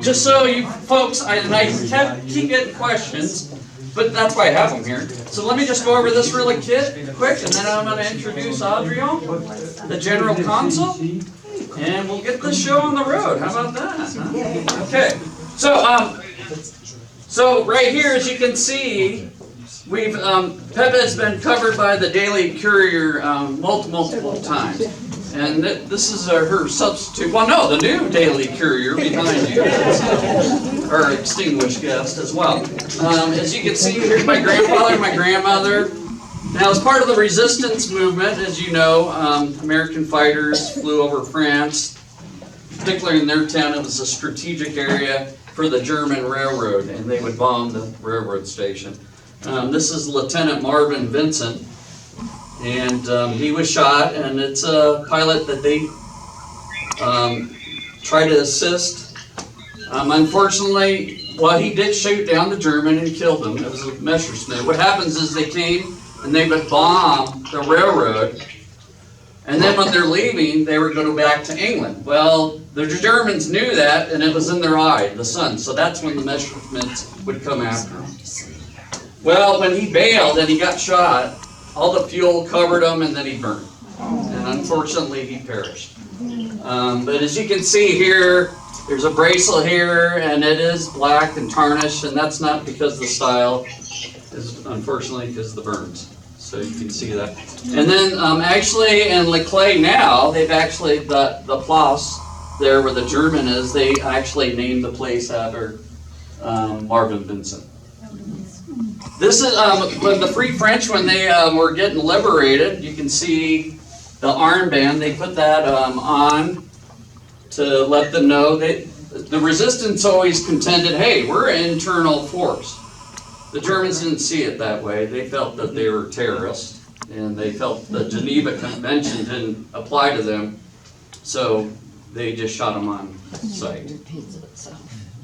Just so you folks, I keep getting questions, but that's why I have them here. So let me just go over this really quick, and then I'm going to introduce Adrian, the General Consul, and we'll get this show on the road. How about that? Huh? Okay. So right here, as you can see, we've Pepe's been covered by the Daily Courier multiple times. And this is her substitute. Well, no, the new Daily Courier behind you. Our extinguished guest as well. As you can see, here's my grandfather and my grandmother. Now, as part of the resistance movement, as you know, American fighters flew over France. Particularly in their town, it was a strategic area for the German railroad, and they would bomb the railroad station. This is Lieutenant Marvin Vincent. And he was shot, and it's a pilot that they try to assist. Unfortunately, well, he did shoot down the German and killed him. It was a Messerschmitt. What happens is they came and they would bomb the railroad, and then when they're leaving, they were going to go back to England. Well, the Germans knew that, and it was in their eye, the sun. So that's when the Messerschmitts would come after him. Well, when he bailed and he got shot, all the fuel covered him, and then he burned. And unfortunately, he perished. But as you can see here, there's a bracelet here, and it is black and tarnished, and that's not because the style, is unfortunately because of the burns. So you can see that. And then actually in Leclerc now, they've actually, the place there where the German is, they actually named the place after Marvin Vincent. This is when the Free French, when they were getting liberated, you can see the armband. They put that on to let them know that the resistance always contended, hey, we're an internal force. The Germans didn't see it that way. They felt that they were terrorists, and they felt the Geneva Convention didn't apply to them, so they just shot them on sight.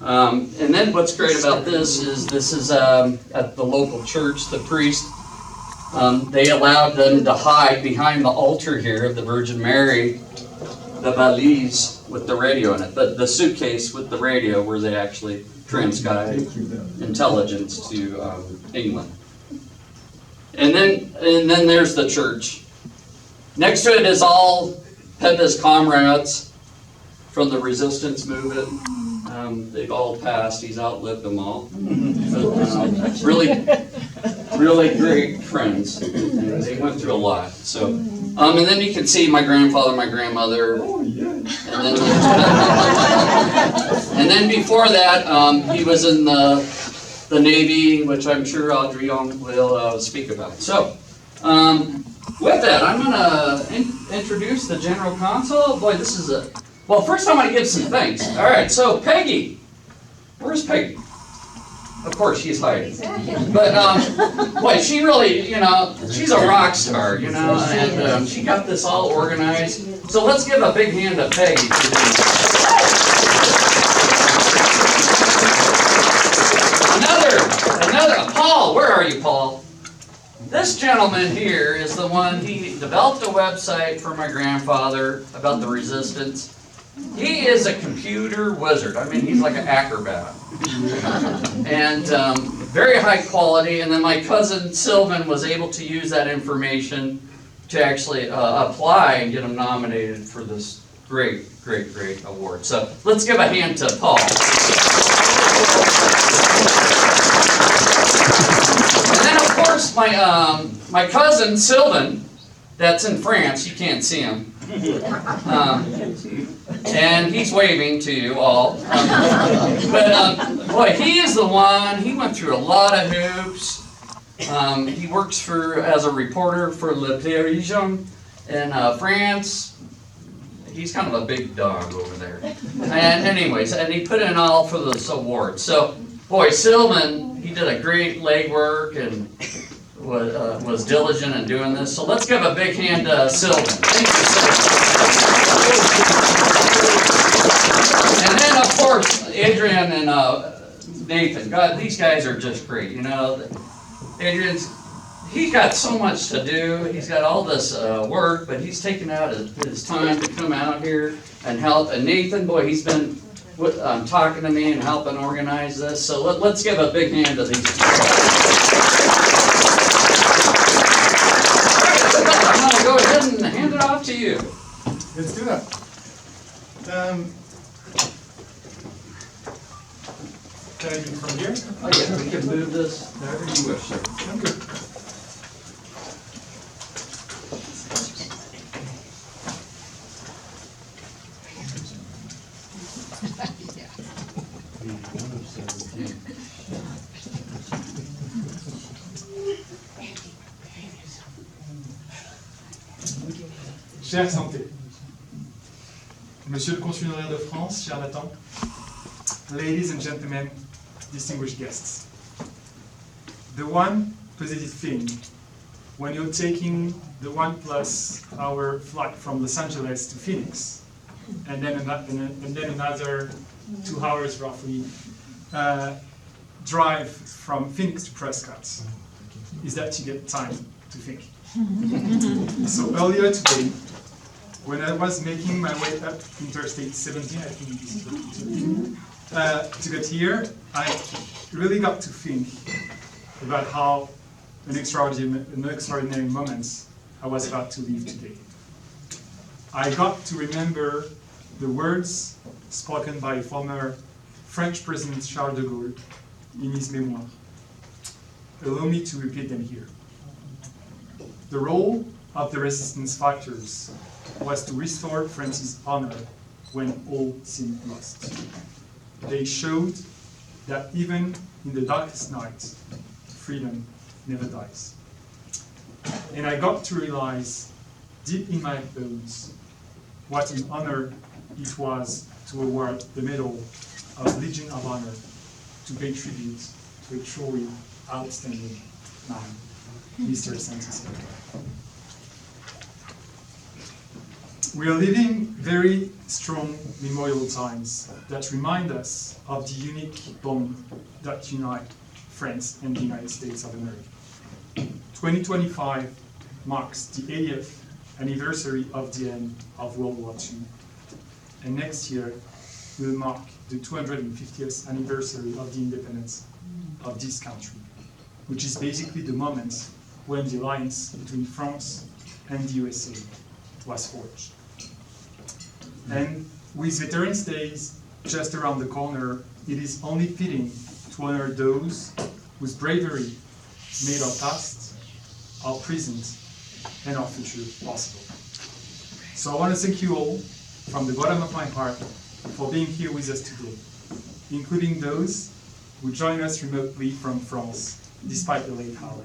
And then what's great about this is at the local church, the priest, they allowed them to hide behind the altar here of the Virgin Mary, the valise with the radio in it, the suitcase with the radio where they actually transcribed intelligence to England. And then there's the church. Next to it is all Pepe's comrades from the resistance movement. They've all passed. He's outlived them all. But, really great friends. And they went through a lot. So, and then you can see my grandfather, my grandmother, and then before that, he was in the Navy, which I'm sure Adrian will speak about. So, with that, I'm going to introduce the General Consul. Boy, this is a... Well, first I want to give some thanks. All right, so Peggy. Where's Peggy? Of course, she's hiding. But, boy, she really, she's a rock star, and she got this all organized. So let's give a big hand to Peggy. Another, Paul, where are you, Paul? This gentleman here is the one, he developed a website for my grandfather about the resistance. He is a computer wizard. I mean, he's like an acrobat. And very high quality. And then my cousin Sylvan was able to use that information to actually apply and get him nominated for this great award. So let's give a hand to Paul. And then, of course, my cousin Sylvan, that's in France. You can't see him. And he's waving to you all. Boy, he is the one. He went through a lot of hoops. He works as a reporter for Légion in France. He's kind of a big dog over there. And anyways, and he put in all for this award. So, boy, Sylvan, he did a great legwork and was diligent in doing this. So let's give a big hand to Sylvan. Thank you, Sylvan. And then, of course, Adrian and Nathan. God, these guys are just great. Adrian's, he's got so much to do. He's got all this work, but he's taken out his time to come out here and help. And Nathan, boy, he's been talking to me and helping organize this. So let's give a big hand to these people. I'm going to go ahead and hand it off to you. Let's do that. Can I do it from here? Oh yeah, we can move this wherever you wish, sir. I'm good. Chère Santé, Monsieur le Consul honoraire de France, cher Nathan, ladies and gentlemen, distinguished guests. The one positive thing when you're taking the 1+ hour flight from Los Angeles to Phoenix, and then another 2 hours roughly drive from Phoenix to Prescott, is that you get time to think. So earlier today, when I was making my way up Interstate 17, I think it is, to get here, I really got to think about how an extraordinary moments I was about to live today. I got to remember the words spoken by former French President Charles de Gaulle in his memoir. Allow me to repeat them here. The role of the resistance fighters was to restore France's honor when all seemed lost. They showed that even in the darkest night, freedom never dies. And I got to realize deep in my bones what an honor it was to award the Medal of Legion of Honor to pay tribute to a truly outstanding man, Mr. Santé Céolin. We are living very strong memorial times that remind us of the unique bond that unite France and the United States of America. 2025 marks the 80th anniversary of the end of World War II, and next year will mark the 250th anniversary of the independence of this country, which is basically the moment when the alliance between France and the USA was forged. And with Veterans Days just around the corner, it is only fitting to honor those whose bravery made our past, our present, and our future possible. So I want to thank you all from the bottom of my heart for being here with us today, including those who join us remotely from France, despite the late hour.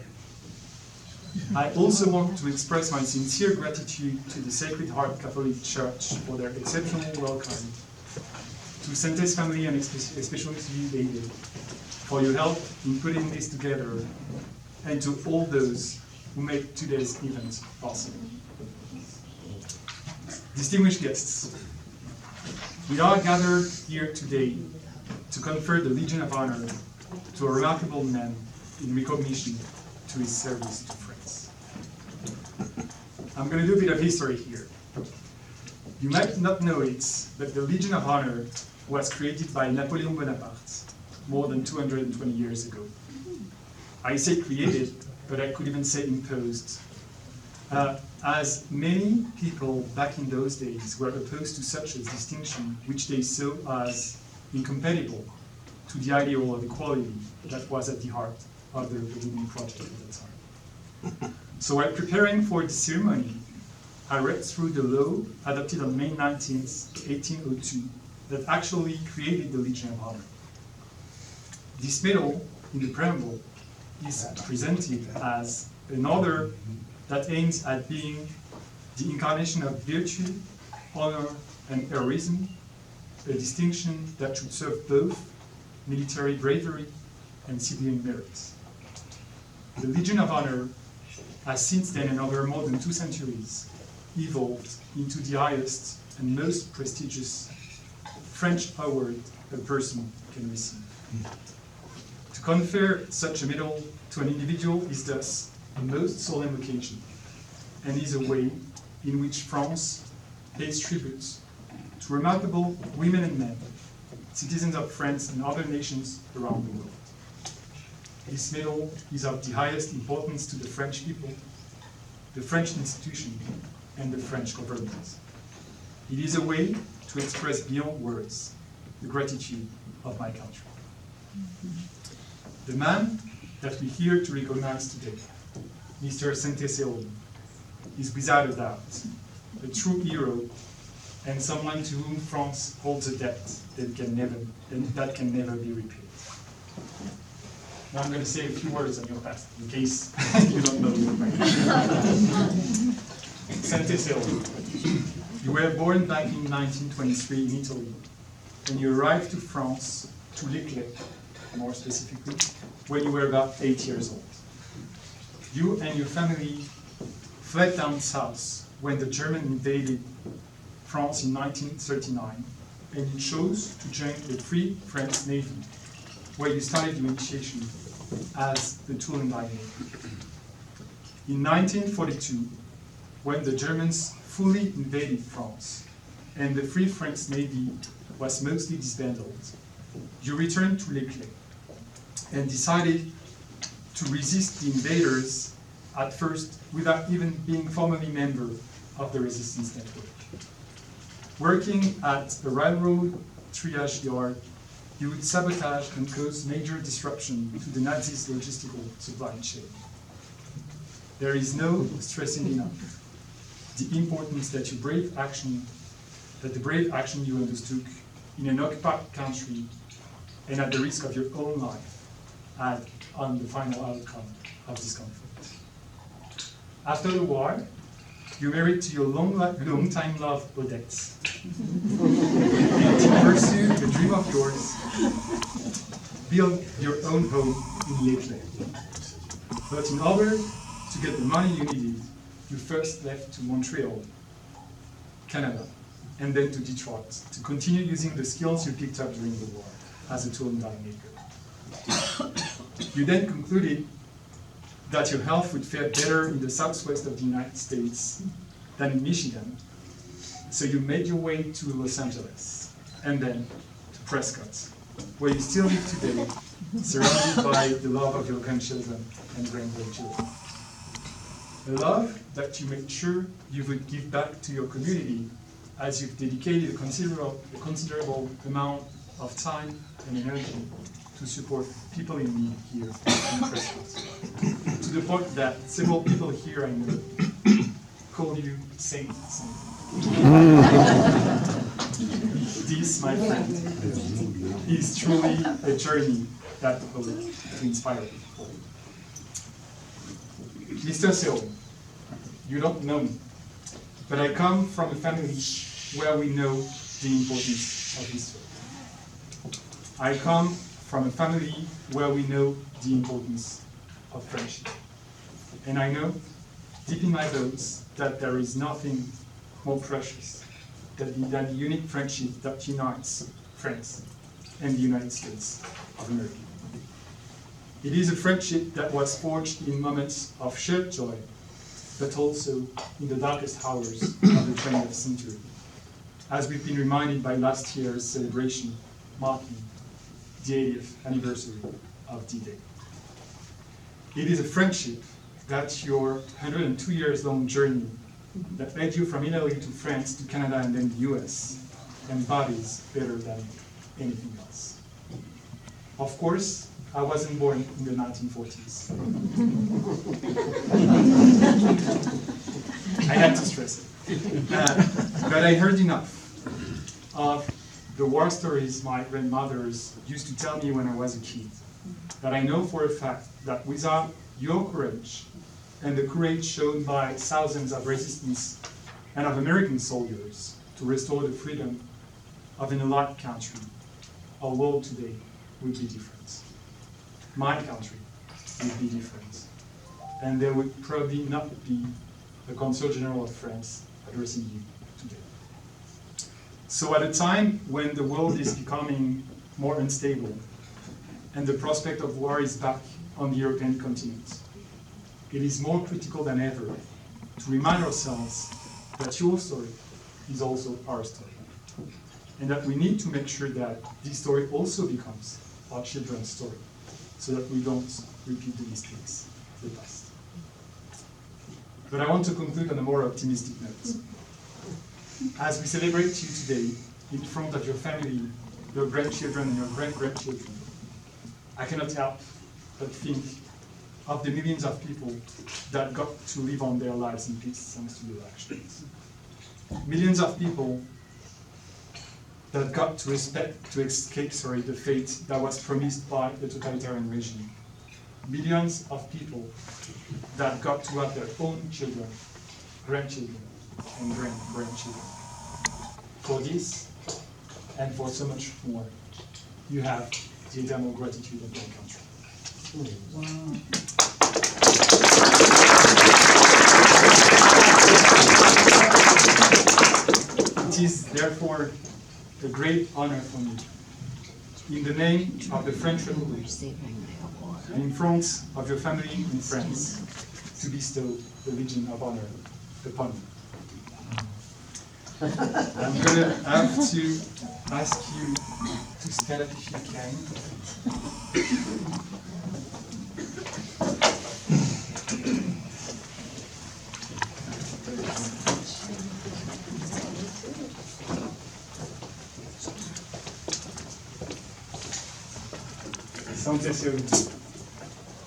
I also want to express my sincere gratitude to the Sacred Heart Catholic Church for their exceptional welcome, to Santé's family and especially to you, David, for your help in putting this together, and to all those who make today's event possible. Distinguished guests, we are gathered here today to confer the Legion of Honor to a remarkable man in recognition to his service to France. I'm going to do a bit of history here. You might not know it, but the Legion of Honor was created by Napoleon Bonaparte more than 220 years ago. I say created, but I could even say imposed, as many people back in those days were opposed to such a distinction, which they saw as incompatible to the ideal of equality that was at the heart of the Republican project at the time. So while preparing for the ceremony, I read through the law adopted on May 19th, 1802, that actually created the Legion of Honor. This medal, in the preamble, is presented as an order that aims at being the incarnation of virtue, honor, and heroism, a distinction that should serve both military bravery and civilian merits. The Legion of Honor has since then, and over more than 2 centuries, evolved into the highest and most prestigious French award a person can receive. To confer such a medal to an individual is thus a most solemn occasion, and is a way in which France pays tribute to remarkable women and men citizens of France and other nations around the world. This medal is of the highest importance to the French people, the French institution, and the French government. It is a way to express beyond words the gratitude of my country. The man that we're here to recognize today, Mr. Santé Céolin, is without a doubt a true hero and someone to whom France holds a debt that can never be repaid. Now I'm going to say a few words on your past, in case you don't know your past. Santé Céolin, you were born back in 1923 in Italy, and you arrived to France, to Leclerc, more specifically, when you were about 8 years old. You and your family fled down south when the Germans invaded France in 1939, and you chose to join the Free French Navy, where you started your initiation as the tool and die maker. In 1942, when the Germans fully invaded France and the Free French Navy was mostly disbanded, you returned to Leclerc and decided to resist the invaders at first without even being formally member of the resistance network. Working at a railroad triage yard, you would sabotage and cause major disruption to the Nazis' logistical supply chain. There is no stressing enough the importance that the brave action you undertook in an occupied country and at the risk of your own life had on the final outcome of this conflict. After the war, you married to your long-time love, Odette, and to pursue the dream of yours, build your own home in Leclerc. But in order to get the money you needed, you first left to Montreal, Canada, and then to Detroit to continue using the skills you picked up during the war as a tool and die maker. You then concluded that your health would fare better in the southwest of the United States than in Michigan, so you made your way to Los Angeles, and then to Prescott, where you still live today, surrounded by the love of your grandchildren and great-grandchildren. A love that you made sure you would give back to your community, as you've dedicated a considerable amount of time and energy to support people in need here in Prescott. To the point that several people here I know call you Saint. This, my friend, is truly a journey that hope to inspire people. Mr. Céolin, you don't know me, but I come from a family where we know the importance of history. I come from a family where we know the importance of friendship. And I know, deep in my bones, that there is nothing more precious than the unique friendship that unites France and the United States of America. It is a friendship that was forged in moments of shared joy, but also in the darkest hours of the 20th century, as we've been reminded by last year's celebration marking the 80th anniversary of D-Day. It is a friendship that your 102 years long journey that led you from Italy to France to Canada and then the US embodies better than anything else. Of course, I wasn't born in the 1940s. I had to stress it. But I heard enough of the war stories my grandmothers used to tell me when I was a kid, that I know for a fact that without your courage and the courage shown by thousands of resistance and of American soldiers to restore the freedom of an allied country, our world today would be different. My country would be different. And there would probably not be the Consul General of France addressing you today. So at a time when the world is becoming more unstable and the prospect of war is back on the European continent, it is more critical than ever to remind ourselves that your story is also our story. and that we need to make sure that this story also becomes our children's story, so that we don't repeat the mistakes of the past. But I want to conclude on a more optimistic note. As we celebrate you today in front of your family, your grandchildren and your great-grandchildren, I cannot help but think of the millions of people that got to live on their lives in peace thanks to your actions. Millions of people that got to escape the fate that was promised by the totalitarian regime. Millions of people that got to have their own children, grandchildren, and grandchildren. For this, and for so much more, you have the eternal gratitude of your country. It is therefore a great honor for me, in the name of the French Republic, and in front of your family and friends, to bestow the Legion of Honor upon you. I'm going to have to ask you to stand up if you can. Santé Céolin,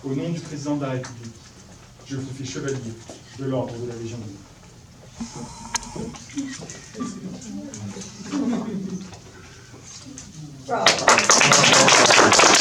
au nom du président de la République, je vous fais chevalier de l'ordre de la Légion d'honneur. Bravo.